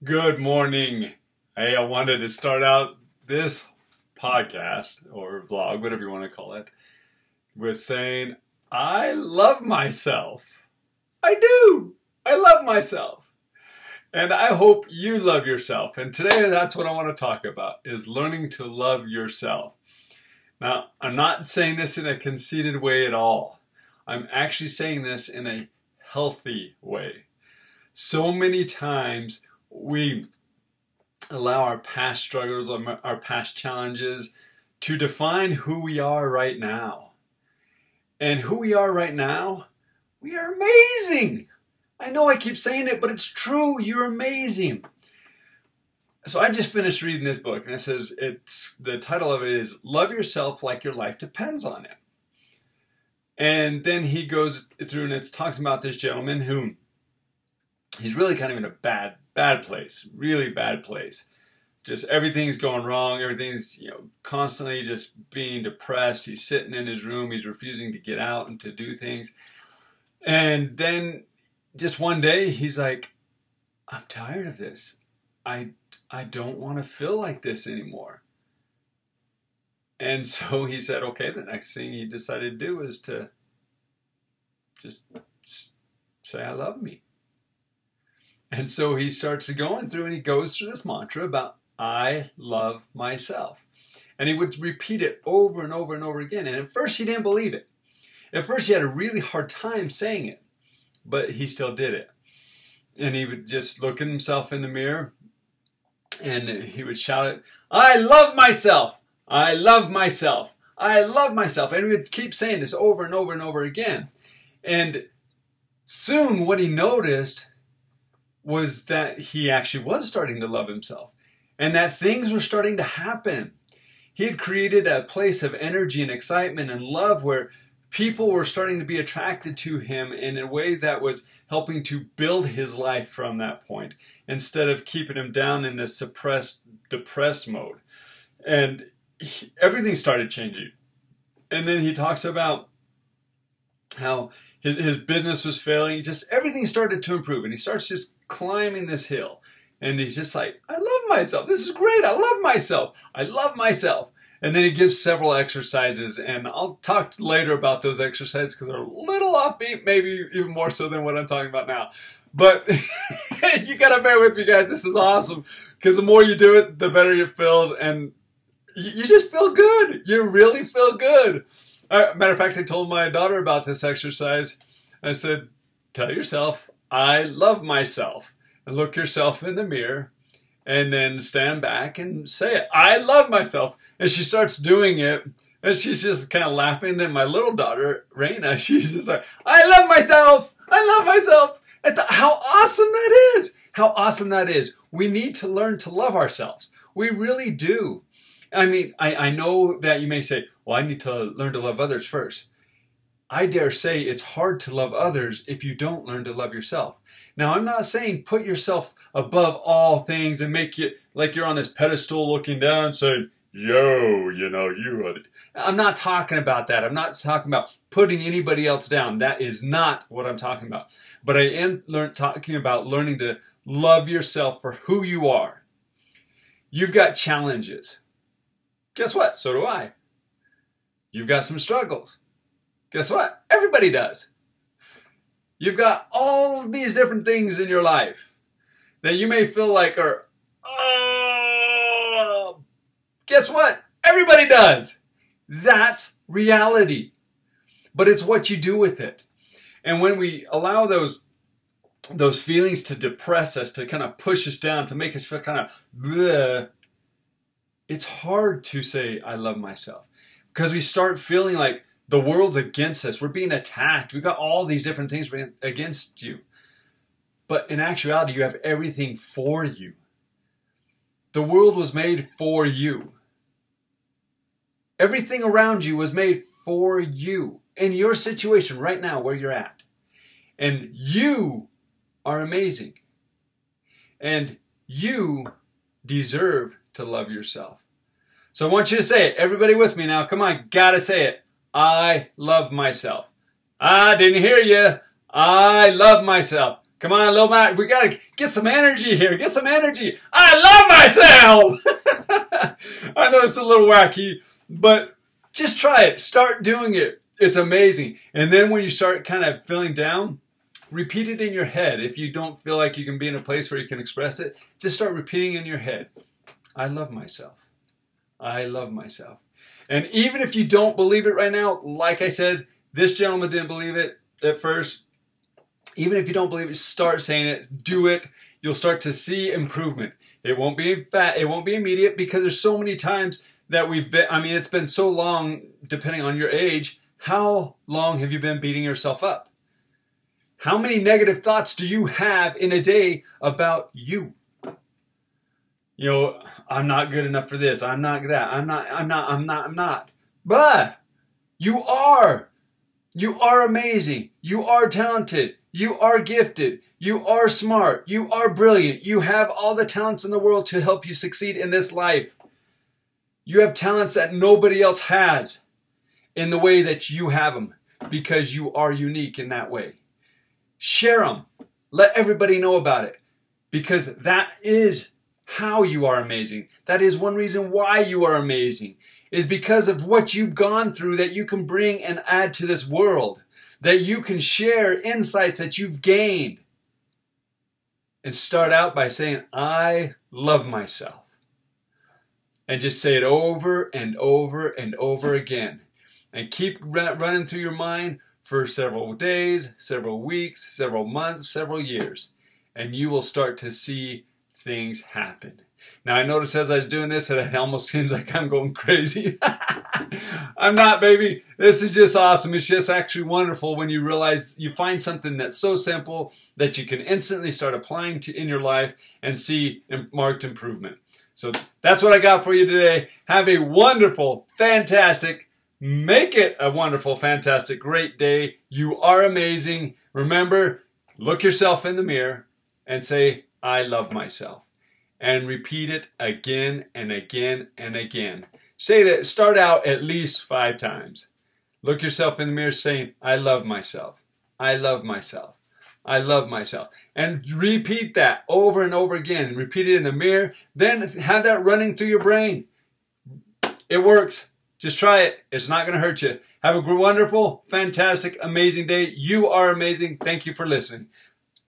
Good morning. Hey, I wanted to start out this podcast or vlog, whatever you want to call it, with saying, I love myself. I do. I love myself. And I hope you love yourself. And today that's what I want to talk about, is learning to love yourself. Now, I'm not saying this in a conceited way at all. I'm actually saying this in a healthy way. So many times we allow our past struggles, our past challenges to define who we are right now. And who we are right now, we are amazing. I know I keep saying it, but it's true. You're amazing. So I just finished reading this book, and it says, the title of it is Love Yourself Like Your Life Depends on It. And then he goes through and it talks about this gentleman who he's really kind of in a bad place, really bad place. Just everything's going wrong. Everything's, constantly just being depressed. He's sitting in his room. He's refusing to get out and to do things. And then just one day he's like, I'm tired of this. I don't want to feel like this anymore. And so he said, okay, the next thing he decided to do is to just say, I love me. And so he starts going through and he goes through this mantra about, I love myself. And he would repeat it over and over and over again. And at first he didn't believe it. At first he had a really hard time saying it, but he still did it. And he would just look at himself in the mirror and he would shout it, I love myself. I love myself. I love myself. And he would keep saying this over and over and over again. And soon what he noticed was that he actually was starting to love himself and that things were starting to happen. He had created a place of energy and excitement and love where people were starting to be attracted to him in a way that was helping to build his life from that point instead of keeping him down in this suppressed, depressed mode. And everything started changing. And then he talks about how his business was failing. Just everything started to improve. And he starts just climbing this hill. And he's just like, I love myself. This is great. I love myself. I love myself. And then he gives several exercises. And I'll talk later about those exercises because they're a little offbeat, maybe even more so than what I'm talking about now. But you got to bear with me, guys. This is awesome. Because the more you do it, the better it feels. And you just feel good. You really feel good. Matter of fact, I told my daughter about this exercise. I said, tell yourself, I love myself. And look yourself in the mirror. And then stand back and say it. I love myself. And she starts doing it. And she's just kind of laughing. And then my little daughter, Raina, she's just like, I love myself. I love myself. And how awesome that is. How awesome that is. We need to learn to love ourselves. We really do. I mean, I know that you may say, well, I need to learn to love others first. I dare say it's hard to love others if you don't learn to love yourself. Now, I'm not saying put yourself above all things and make it like you're on this pedestal looking down saying, yo, you are. I'm not talking about that. I'm not talking about putting anybody else down. That is not what I'm talking about. But I am talking about learning to love yourself for who you are. You've got challenges. Guess what? So do I. You've got some struggles. Guess what? Everybody does. You've got all these different things in your life that you may feel like are, oh, guess what? Everybody does. That's reality. But it's what you do with it. And when we allow those feelings to depress us, to kind of push us down, to make us feel kind of bleh, it's hard to say, I love myself. Because we start feeling like the world's against us. We're being attacked. We've got all these different things against you. But in actuality, you have everything for you. The world was made for you. Everything around you was made for you. In your situation right now where you're at. And you are amazing. And you deserve to love yourself. So I want you to say it. Everybody with me now. Come on. Gotta say it. I love myself. I didn't hear you. I love myself. Come on, little Matt. We got to get some energy here. Get some energy. I love myself. I know it's a little wacky, but just try it. Start doing it. It's amazing. And then when you start kind of feeling down, repeat it in your head. If you don't feel like you can be in a place where you can express it, just start repeating in your head. I love myself. I love myself. And even if you don't believe it right now, like I said, this gentleman didn't believe it at first. Even if you don't believe it, start saying it. Do it. You'll start to see improvement. It won't be it won't be immediate because there's so many times that we've been, I mean, it's been so long, depending on your age. How long have you been beating yourself up? How many negative thoughts do you have in a day about you? You know, I'm not good enough for this. I'm not that. I'm not. But you are. You are amazing. You are talented. You are gifted. You are smart. You are brilliant. You have all the talents in the world to help you succeed in this life. You have talents that nobody else has in the way that you have them because you are unique in that way. Share them. Let everybody know about it because that is how you are amazing. That is one reason why you are amazing, is because of what you've gone through that you can bring and add to this world, that you can share insights that you've gained. And start out by saying, I love myself. And just say it over and over and over again. And keep running through your mind for several days, several weeks, several months, several years. And you will start to see things happen. Now I noticed as I was doing this that it almost seems like I'm going crazy. I'm not, baby. This is just awesome. It's just actually wonderful when you realize you find something that's so simple that you can instantly start applying to in your life and see marked improvement. So that's what I got for you today. Have a wonderful, fantastic, make it a wonderful, fantastic, great day. You are amazing. Remember, look yourself in the mirror and say, I love myself. And repeat it again and again and again. Say that, start out at least 5 times. Look yourself in the mirror saying, I love myself. I love myself. I love myself. And repeat that over and over again. Repeat it in the mirror. Then have that running through your brain. It works. Just try it. It's not going to hurt you. Have a wonderful, fantastic, amazing day. You are amazing. Thank you for listening.